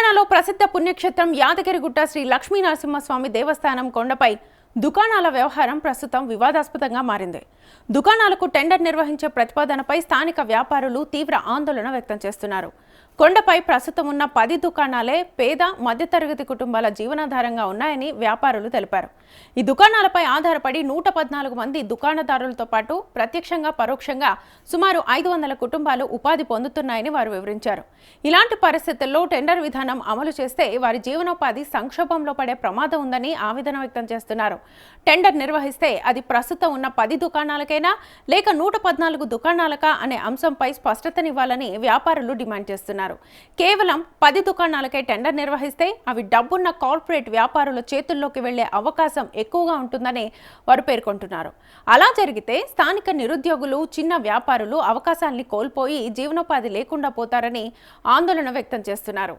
తెలంగాణలో ప్రసిద్ధ పుణ్యక్షేత్రం యాదగిరిగుట్ట శ్రీ లక్ష్మీ నరసింహస్వామి దేవస్థానం కొండపై దుకాణాల వ్యవహారం ప్రస్తుతం వివాదాస్పదంగా మారింది. దుకాణాలకు టెండర్ నిర్వహించే ప్రతిపాదనపై స్థానిక వ్యాపారులు తీవ్ర ఆందోళన వ్యక్తం చేస్తున్నారు. కొండపై ప్రస్తుతం ఉన్న 10 దుకాణాలే పేద మధ్యతరగతి కుటుంబాల జీవనాధారంగా ఉన్నాయని వ్యాపారులు తెలిపారు. ఈ దుకాణాలపై ఆధారపడి 114 మంది దుకాణదారులతో పాటు ప్రత్యక్షంగా పరోక్షంగా సుమారు 500 కుటుంబాలు ఉపాధి పొందుతున్నాయని వారు వివరించారు. ఇలాంటి పరిస్థితుల్లో టెండర్ విధానం అమలు చేస్తే వారి జీవనోపాధి సంక్షోభంలో పడే ప్రమాదం ఉందని ఆవేదన వ్యక్తం చేస్తున్నారు. టెండర్ నిర్వహిస్తే అది ప్రస్తుతం ఉన్న 10 దుకాణాలకైనా లేక 114 దుకాణాలకా అనే అంశంపై స్పష్టతనివ్వాలని వ్యాపారులు డిమాండ్ చేస్తున్నారు. కేవలం 10 దుకాణాలకే టెండర్ నిర్వహిస్తే అవి డబ్బున్న కార్పొరేట్ వ్యాపారుల చేతుల్లోకి వెళ్లే అవకాశం ఎక్కువగా ఉంటుందని వారు పేర్కొంటున్నారు. అలా జరిగితే స్థానిక నిరుద్యోగులు, చిన్న వ్యాపారులు అవకాశాన్ని కోల్పోయి జీవనోపాధి లేకుండా పోతారని ఆందోళన వ్యక్తం చేస్తున్నారు.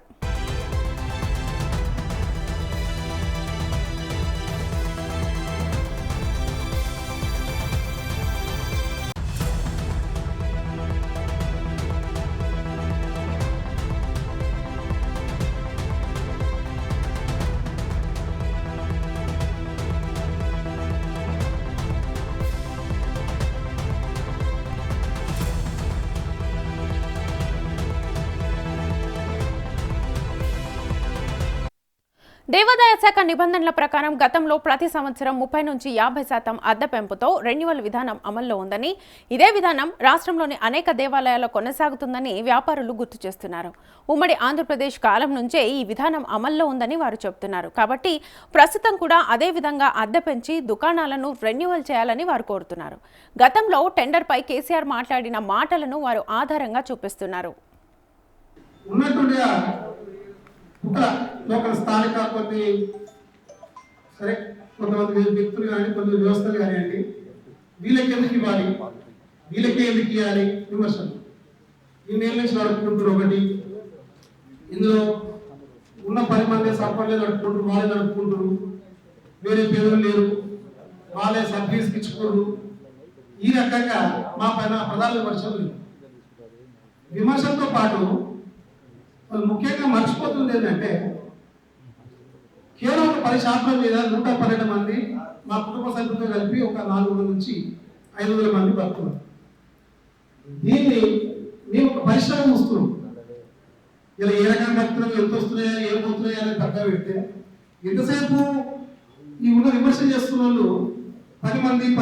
దేవాదాయ శాఖ నిబంధనల ప్రకారం గతంలో ప్రతి సంవత్సరం 30 నుంచి 50% అద్దె పెంపుతో రెన్యువల్ విధానం అమల్లో ఉందని, ఇదే విధానం రాష్ట్రంలోని అనేక దేవాలయాల్లో కొనసాగుతుందని వ్యాపారులు గుర్తు చేస్తున్నారు. ఉమ్మడి ఆంధ్రప్రదేశ్ కాలం నుంచే ఈ విధానం అమల్లో ఉందని వారు చెబుతున్నారు. కాబట్టి ప్రస్తుతం కూడా అదే విధంగా అద్దె పెంచి దుకాణాలను రెన్యువల్ చేయాలని వారు కోరుతున్నారు. గతంలో టెండర్పై కేసీఆర్ మాట్లాడిన మాటలను వారు ఆధారంగా చూపిస్తున్నారు. లోకల్ స్థానిక కొన్ని సరే కొంతమంది వ్యక్తులు కానీ కొన్ని వ్యవస్థలు కానివ్వండి, వీళ్ళకి ఎందుకు ఇవ్వాలి, వీళ్ళకే ఎందుకు ఇవ్వాలి విమర్శలు ఇన్నేళ్ళ నుంచి నడుపుకుంటారు. ఒకటి ఇందులో ఉన్న 10 మంది సర్పంచ్ నడుపుకుంటారు, వాళ్ళే నడుపుకుంటారు, వేరే పేదలు లేరు, వాళ్ళే సర్వీస్ ఇచ్చుకోరు. ఈ రకంగా మా పైన ప్రధాన విమర్శలు. విమర్శలతో పాటు ముఖ్యంగా మర్చిపోతుంది ఏంటంటే, కేవలం 10% మీద 112 మంది మా కుటుంబ సభ్యులతో కలిపి ఒక 400 నుంచి 500 మంది బతుకున్నారు. దీన్ని మేము ఒక పరిశ్రమ చూస్తున్నాం. ఇలా ఏ రకంగా బతుకున్నాం, ఎంత వస్తున్నాయా, ఏం పోతున్నాయా అనేది పక్కన పెడితే, ఎంతసేపు ఈ ఉన్న విమర్శలు చేస్తున్న వాళ్ళు 10 మంది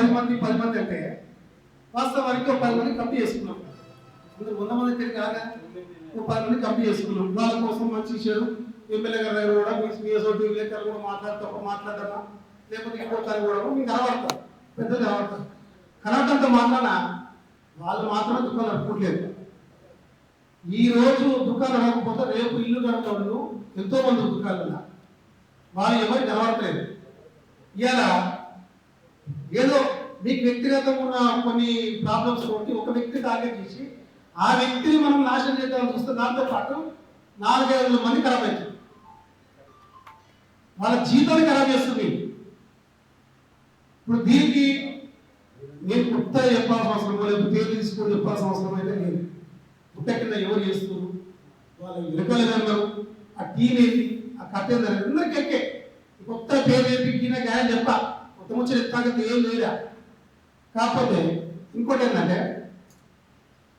అంటే వాస్తవానికి ఒక 10 మంది కంపెనీ చేసుకున్నాం. అందరూ 100 మంది తిరిగి కాగా 10 మంది కంపెనీ చేసుకున్నాం. వాళ్ళ కోసం మంచి విషయాలు ఎమ్మెల్యే గారు కూడా మీసోటి విలేకరులు కూడా మాట్లాడతారా, లేకపోతే ఇంకోసారి కూడా మీకు కనబడతారు, పెద్ద కనబడతారు. కనబడంతో మాట్లాడినా వాళ్ళు మాత్రమే దుకాణం నడుపుకోలేదు. ఈ రోజు దుకాణం నడకపోతే రేపు ఇల్లు కడతాడు ఎంతో మంది దుకాణాలు, వాళ్ళు ఎవరు కనబడట్లేదు. ఇవాళ ఏదో మీకు వ్యక్తిగతంగా ఉన్న కొన్ని ప్రాబ్లమ్స్ తోటి ఒక వ్యక్తి టార్గెట్ చేసి ఆ వ్యక్తిని మనం నాశనం చేద్దామని చూస్తే దాంతో పాటు 400-500 మంది ఖరాబ్ అవుతుంది. వాళ్ళ జీతాలు ఖరాబ్ చేస్తుంది. ఇప్పుడు దీనికి నేను కొత్త చెప్పాల్సిన అవసరం లేదు, పేరు తీసుకొని చెప్పాల్సిన అవసరం అయితే లేదు. పుట్ట కింద ఎవరు చేస్తున్నారు, వాళ్ళ వెనకాలన్నారు, ఆ టీం ఏంటి, ఆ కథ ఏందని అందరికీ ఎక్కే కొత్త పేరు ఏంటి గాయం చెప్ప కొత్త ముచ్చట ఎత్తాకైతే ఏం లేదా. కాకపోతే ఇంకోటి ఏంటంటే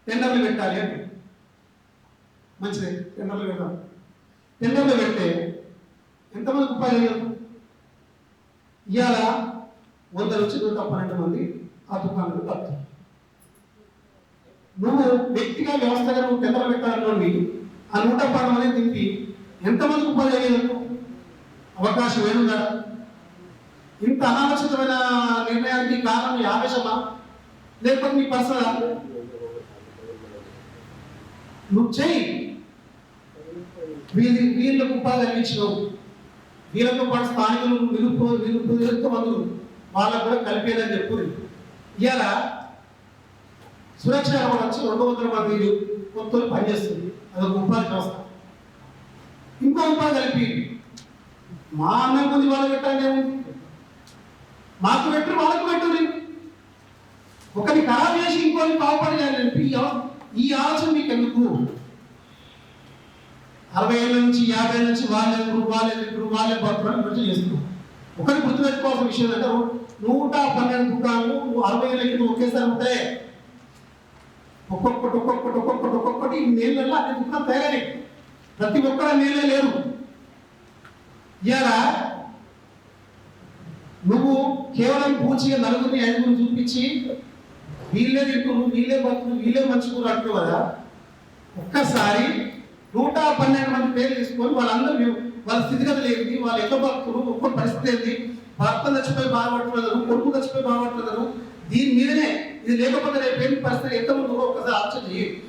టెండర్లు పెట్టాలి అంటే మంచిదే. టెండర్లు పెడతాం. టెండర్లు పెడితే ఎంతమందికి ఉపాధి లేదు? ఇవాళ 100 నుంచి 112 మంది ఆ దుకాణాలు తప్పుతారు. నువ్వు వ్యక్తిగా వ్యవస్థగా నువ్వు టెండర్లు పెట్టాలనుకోండి, ఆ 112 మంది తింపి ఎంతమందికి ఉపాధి అయ్యేందుకు అవకాశం ఏముందా? ఇంత అనాలోచితమైన నిర్ణయానికి కారణం నీ ఆవేశమా, లేకపోతే నీ పర్సనల్? నువ్వు చెయ్యి, వీళ్ళకు ఉపాధి అందించినావు, వీళ్ళతో పాటు స్థానికులు నిరుపేదలతో మందులు వాళ్ళకు కూడా కలిపేదని చెప్పు. ఇవాళ సురక్ష వచ్చి 200 మంది కొత్తలు పనిచేస్తుంది, అదొక ఉపాధి వ్యవస్థ. ఇంకో ఉపాధి కలిపి మా అన్న మంది వాళ్ళు పెట్టాలి, మాకు పెట్టు వాళ్ళకు పెట్టు. ఒకరిని ఖరాబ్ చేసి ఇంకోని బాగుపడేయాలని ఈ ఆలోచన మీకు ఎందుకు? 60 ఏళ్ళ నుంచి 50 నుంచి వాళ్ళే బతుకులను ప్రజలు చేస్తున్నారు. ఒకటి గుర్తుపెట్టుకోవాల్సిన విషయం అంటే 112 దుకాణాలు 60 ఏళ్ళ కింద ఒకేసారి ఉంటాయి. ఒక్కొక్కటి నేళ్ళల్లో అన్ని దుకాణాలు తయారై ప్రతి ఒక్కరు నేలే లేరు. ఇవాళ నువ్వు కేవలం పూచిగా నలుగురిని 5 చూపించి వీళ్ళే తింటున్నారు, వీళ్ళే బతుకులు, వీళ్ళే మంచుకున్నారు అంటారు కదా. ఒక్కసారి 112 మంది పేర్లు తీసుకొని వాళ్ళందరూ వాళ్ళ స్థితిగతులు ఏంటి, వాళ్ళు ఎట్లా బతుకులు, ఒక్క పరిస్థితి ఏంటి, భర్త చచ్చిపోయి బాధపడుతున్నారు, కొడుకు చచ్చిపోయి బాధపడుతున్నారు, దీని మీదనే ఇది లేకపోతే రేపు పరిస్థితి ఎంతమంది ఒక్కసారి ఆలోచన చేయండి.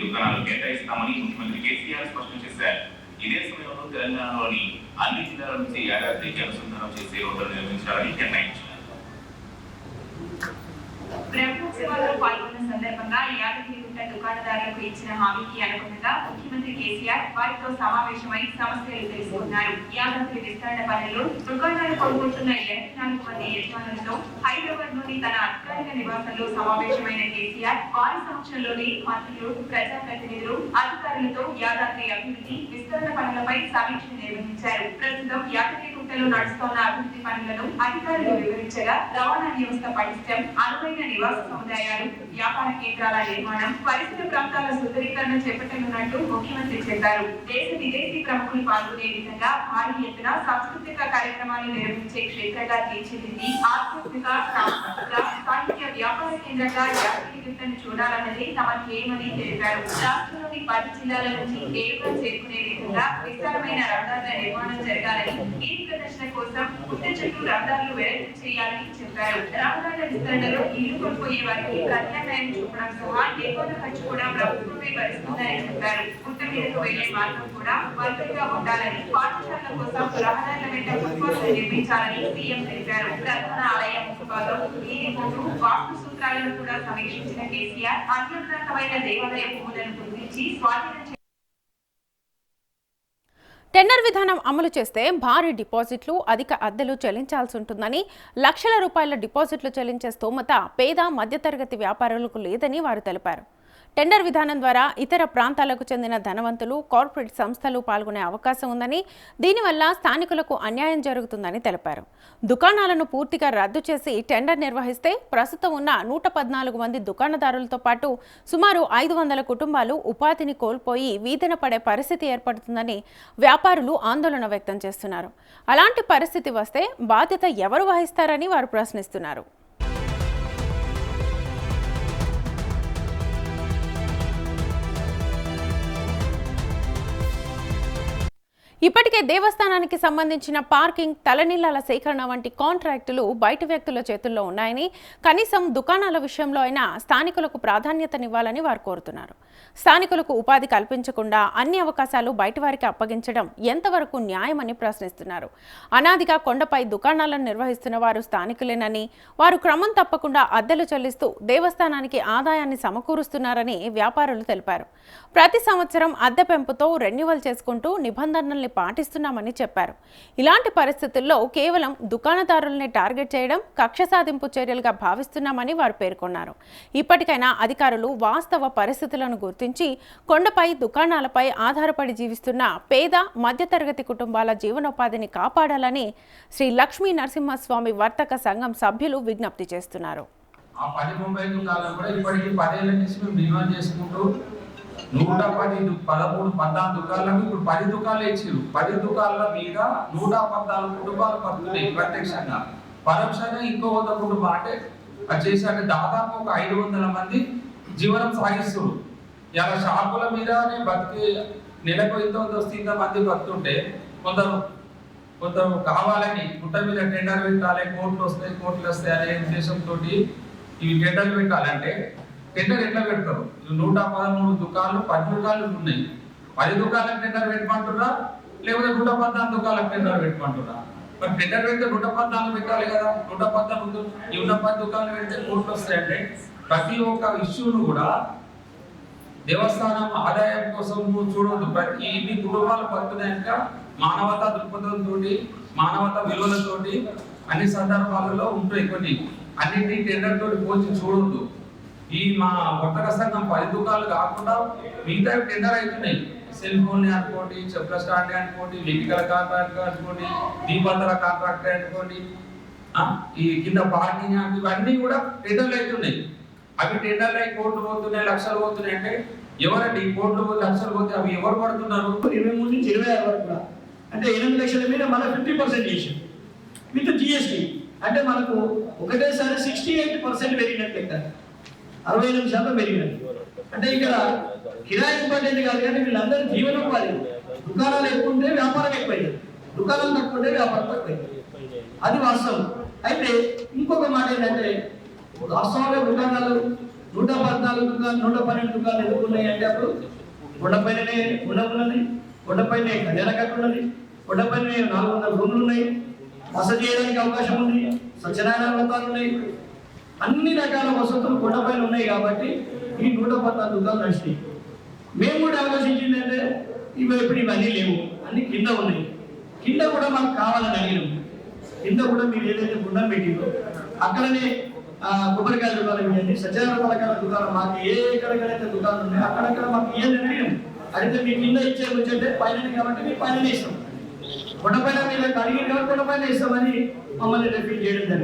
దుకాణాలు కేటాయిస్తామని ముఖ్యమంత్రి కేసీఆర్ స్పష్టం చేశారు. ఇదే సమయంలో తెలంగాణలోని అన్ని జిల్లాల నుంచి యాదాద్రికి అనుసంధానం చేసే రోడ్లు నిర్మించాలని నిర్ణయించారు. బ్రహ్మోత్సవాల్లో పాల్గొన్న సందర్భంగా యాదగిరిగుట్ట దుకాణదారులకు ఇచ్చిన హామీకి అనుగుణంగా ముఖ్యమంత్రి కేసీఆర్ వారితో సమావేశమై సమస్యలు తెలుసుకున్నారు. యాదాద్రి విస్తరణ పనుల్లో దుకాణాలు కొనుగొంటున్న 24 మంది యజమానులతో హైదరాబాద్ లోని తన అధికారిక నివాసంలో సమావేశమైన కేసీఆర్ వారి సమక్షంలోని మంత్రులు, ప్రజాప్రతినిధులు, అధికారులతో యాదాద్రి అభివృద్ధి విస్తరణ పనులపై సమీక్ష నిర్వహించారు. ప్రస్తుతం యాదగిరిగుట్టలో నడుస్తున్న అభివృద్ధి పనులను అధికారులు వివరించగా రవాణా వ్యవస్థ పటిష్టం, అనువైన నివాస సముదాయాలు, వ్యాపార కేంద్రాల నిర్మాణం, పరిసర ప్రాంతాల సుందరీకరణ చేపట్టనున్నట్టు ముఖ్యమంత్రి చెప్పారు. దేశ విదేశీ ప్రముఖులు పాల్గొనే విధంగా భారీ ఎత్తున సాంస్కృతిక కార్యక్రమాలు నిర్వహించే క్షేత్రంగా తీర్చిదిద్ది ఆధ్యాత్మిక, సాంస్కృతిక, సాహిత్య వ్యాపార కేంద్రంగా యాదగిరిగుట్టను చూడాలన్నది తమ ధ్యేయమని తెలిపారు. రాష్ట్రంలోని 10 జిల్లాల నుంచి నేరుగా చేరుకునే విధంగా విస్తారమైన రహదారుల నిర్మాణం జరగాలని, ఈ ప్రదర్శన కోసం గుట్ట చుట్టూ రహదారులు వెడల్పు చేయాలని చెప్పారు. రహదారుల విస్తరణలో ఇల్లు కోల్పోయే వారికి ప్రత్యామ్నాయం చూపడం సహా ఎక్కువ ఖర్చు కూడా ప్రభుత్వమే భరిస్తుందని చెప్పారు. గుట్ట మీదకు వెళ్లే మార్గం కూడా వర్గంగా ఉండాలని, పాఠశాలల కోసం రహదారుల వెంట ఫుట్పాత్లు నిర్మించాలని సీఎం తెలిపారు. ప్రధాన ఆలయ ముఖ్యభాగం, వీధి బోర్డు, వాస్తు సూత్రాలను కూడా సమీక్షించిన కేసీఆర్ అత్యున్నతమైన దేవాలయ భూములను గుర్తించి స్వాధీనం టెండర్ విధానం అమలు చేస్తే భారీ డిపాజిట్లు, అధిక అద్దెలు చెల్లించాల్సి ఉంటుందని, లక్షల రూపాయల డిపాజిట్లు చెల్లించే స్తోమత పేద మధ్యతరగతి వ్యాపారులకు లేదని వారు తెలిపారు. టెండర్ విధానం ద్వారా ఇతర ప్రాంతాలకు చెందిన ధనవంతులు, కార్పొరేట్ సంస్థలు పాల్గొనే అవకాశం ఉందని, దీనివల్ల స్థానికులకు అన్యాయం జరుగుతుందని తెలిపారు. దుకాణాలను పూర్తిగా రద్దు చేసి టెండర్ నిర్వహిస్తే ప్రస్తుతం ఉన్న 114 మంది దుకాణదారులతో పాటు సుమారు 500 కుటుంబాలు ఉపాధిని కోల్పోయి వీధిన పడే పరిస్థితి ఏర్పడుతుందని వ్యాపారులు ఆందోళన వ్యక్తం చేస్తున్నారు. అలాంటి పరిస్థితి వస్తే బాధ్యత ఎవరు వహిస్తారని వారు ప్రశ్నిస్తున్నారు. ఇప్పటికే దేవస్థానానికి సంబంధించిన పార్కింగ్, తలనీలాల సేకరణ వంటి కాంట్రాక్టులు బయట వ్యక్తుల చేతుల్లో ఉన్నాయని, కనీసం దుకాణాల విషయంలో అయినా స్థానికులకు ప్రాధాన్యతనివ్వాలని వారు కోరుతున్నారు. స్థానికులకు ఉపాధి కల్పించకుండా అన్ని అవకాశాలు బయట వారికి అప్పగించడం ఎంతవరకు న్యాయమని ప్రశ్నిస్తున్నారు. అనాదిగా కొండపై దుకాణాలను నిర్వహిస్తున్న వారు స్థానికులేనని, వారు క్రమం తప్పకుండా అద్దెలు చెల్లిస్తూ దేవస్థానానికి ఆదాయాన్ని సమకూరుస్తున్నారని వ్యాపారులు తెలిపారు. ప్రతి సంవత్సరం అద్దె పెంపుతో రెన్యువల్ చేసుకుంటూ నిబంధనల్ని పాటిస్తున్నామని చెప్పారు. ఇలాంటి పరిస్థితుల్లో కేవలం దుకాణదారులనే టార్గెట్ చేయడం కక్ష సాధింపు చర్యలుగా భావిస్తున్నామని వారు పేర్కొన్నారు. ఇప్పటికైనా అధికారులు వాస్తవ పరిస్థితులను గుర్తించి కొండపై దుకాణాలపై ఆధారపడి జీవిస్తున్న పేద మధ్యతరగతి కుటుంబాల జీవనోపాధిని కాపాడాలని శ్రీ లక్ష్మీ నరసింహస్వామి వర్తక సంఘం సభ్యులు విజ్ఞప్తి చేస్తున్నారు. ఆ 10 ముంబై దుకాణాలు కూడా ఇప్పటికీ 10 ఏళ్ల నుంచి మేము డిమాండ్ చేసుకుంటూ 110, 13, 14 దుకాణాలకు ఇప్పుడు 10 దుకాణాలు ఇచ్చారు. 10 దుకాణాల మీద 114 కుటుంబాలు పడుతున్నాయి ప్రత్యక్షంగా. పరోక్షంగా ఇంకో 100 కుటుంబాలు అంటే అది చేశాక దాదాపు ఒక 500 మంది జీవనం సాగిస్తారు. ఇలా షాపుల మీదనే బతికి నెలకు ఇంత మంది బతుకుంటే కొందరు కావాలని గుట్ట మీద టెండర్ పెట్టాలి, కోర్టులు వస్తాయి అనే ఉద్దేశంతో ఇవి టెండర్లు పెట్టాలంటే టెండర్ ఎట్లా పెడతారు? 113 దుకాణాలు 10 దుకాణాలు ఉన్నాయి. 10 దుకాణాలకు టెండర్ పెట్టమంటున్నా, లేకపోతే 114 దుకాణాలకు టెండర్ పెట్టమంటున్నా? మరి టెండర్ పెడితే 114 పెట్టాలి కదా. 114 ఈ 10 దుకాణాలు పెడితే కోర్టులు వస్తాయంటే ప్రతి ఒక్క ఇష్యూను కూడా దేవస్థానం ఆదాయం కోసం చూడవద్దు. ప్రతి ఇన్ని కుటుంబాలు పడుతున్నాయంట మానవతా దృక్పథంతో, మానవతా విలువలతోటి అన్ని సందర్భాలలో ఉంటాయి. కొన్ని అన్నింటినీ టెండర్ తోటి పోల్చి చూడొద్దు. ఈ మా వర్తక సంఘం 10 దుకాణాలు కాకుండా మిగతా టెండర్ అవుతున్నాయి. సెల్ ఫోన్ అనుకోండి, చెప్పుల స్టాండ్ అనుకోండి, లిపికల కాంట్రాక్ట్ అనుకోండి, దీపాంతర కాంట్రాక్ట్ అనుకోండి, ఈ కింద పార్కింగ్ ఇవన్నీ కూడా టెండర్లు అవుతున్నాయి. అవి టెండర్లు అయి కోట్లు పోతున్నాయి, లక్షలు పోతున్నాయి. అంటే ఎవరండి కోట్లు లక్షలు పోతే అవి ఎవరు పడుతున్నారు? 23 నుంచి 26 వరకు కూడా అంటే 8 లక్షల మీద మనం 50% చేసాం విత్ జిఎస్టీ. అంటే మనకు ఒకటేసారి 68% పెరిగినట్టు లెక్క, 68% పెరిగినట్టు. అంటే ఇక్కడ కిరాయి ఇంపార్టెంట్ కాదు, కానీ వీళ్ళందరూ జీవనోపాధి. దుకాణాలు ఎక్కువ ఉంటే వ్యాపారం ఎక్కువైంది, దుకాణాలు తక్కువ ఉంటే వ్యాపారం తక్కువైంది. అది వాస్తవం. అయితే ఇంకొక మాట ఏంటంటే, వాస్తవంగా దుకాణాలు 114 దుకాణాలు 112 దుకాణాలు ఎందుకు ఉన్నాయి అంటే, అప్పుడు కొండపైననే ఉన్నది, కొండపైన కళ్యాణ కట్ట ఉన్నది, కొండపైన 400 రూములు ఉన్నాయి, వసతి చేయడానికి అవకాశం ఉంది, సత్యనారాయణ వ్రతాలు ఉన్నాయి, అన్ని రకాల వసతులు కొండపైన ఉన్నాయి. కాబట్టి ఈ 114 దుకాణాలు నడిచినాయి. మేము కూడా ఆలోచించింది అంటే, ఇప్పుడు ఇవన్నీ లేవు, అన్ని కింద ఉన్నాయి. కింద కూడా మాకు కావాలని అడిగినాం. కింద కూడా మీరు ఏదైతే గుండం పెట్టిందో అక్కడనే కొబ్బరికాయ దుకాణం ఇవ్వండి, సత్యనారాయణ పలకాల దుకాణం, మాకు ఎక్కడెక్కడైతే దుకాణాలు ఉన్నాయో అక్కడక్కడ మాకు ఇవ్వండి అడిగినాం. అడిగితే మీ కింద ఇచ్చే వచ్చే పైన కాబట్టి మీరు పైన ఇస్తాం, కొండపైన మీరు అడిగిన కాబట్టి కొండపైన ఇస్తామని మమ్మల్ని రిపీట్ చేయడం జరిగింది.